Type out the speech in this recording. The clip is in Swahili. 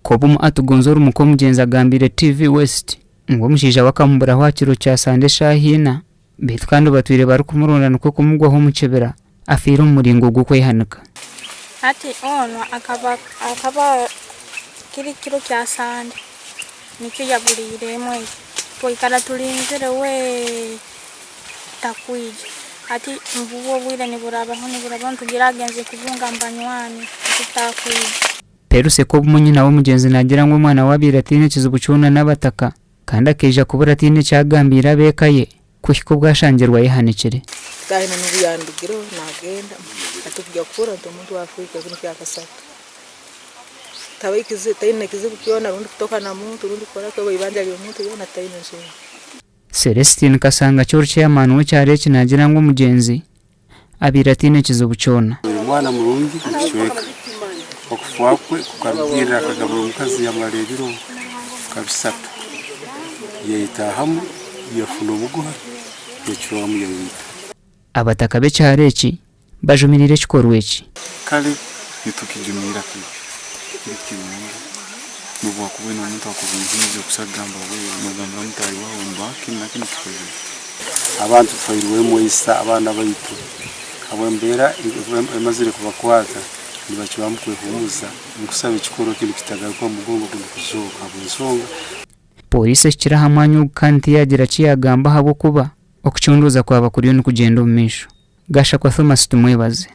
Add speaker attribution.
Speaker 1: Kobumu Atugonza muk'omugenzi agambire TV West ngo omushaija wa akamuburaho ekiro ky'ahasande shaha beitu kandi batwire bari kumuronda nikwo kumugwaho omukibira afiire omumuringo ogw'okwehanika.
Speaker 2: Ati ono akaba ekiro ky'ahasande nikyo yabuliiremu twikala tulinzire we takwija ati mvubu obwire niburabaho tugira agenze kubunga mbanywani tutakwija.
Speaker 1: Peruse Kobumu nyina w'omugenzi nagira ngo omwana w'abiire atiine ekizibu kyona n'abataka kandi akeija kubura atiine kyagambire ab'eka ye kuhika obwashangirwa ayehanikire.
Speaker 3: Taina n'obuyandugiro nagenda ati kujya kufura omuntu wa Afrika kino kyakasatu tabayikize taina ekizibu kyona rundi kutoka na muntu rundi kora ko ibanja ly'omuntu yona taina nsonga.
Speaker 1: Celestine Kasanga cyoro chairman w'ekyaro eki nagira ngo omugenzi abiire atiine ekizibu kyona.
Speaker 4: Omwana mulungi kishweka okufwakwe kukarubwirira akagabura omukazi yamaleebiro kabisatu yeitahamu yafuna obuguha yekiromu yewita.
Speaker 1: Abataka b'ekyaro eki bajumirire ekikorwa eki
Speaker 4: kale nitukijumira kikiwunga nubwakubwena omuntu akubunzize okusagamba mugamba mutayi wawe mbaki nakino kikoze abantu twairwemu isa abana baitu abembera emazire kubakwata nibakibamu kwehumuza nkusaba ekikoro kino kitagaruka mugongo kuzoka abonsonga. Polisi ekira hamwanyu kandi yagira kiyagamba habo kuba okuchunduza kwaba kuriyo nikugenda omu misho. Gasha kwa Thomas tumwebaze.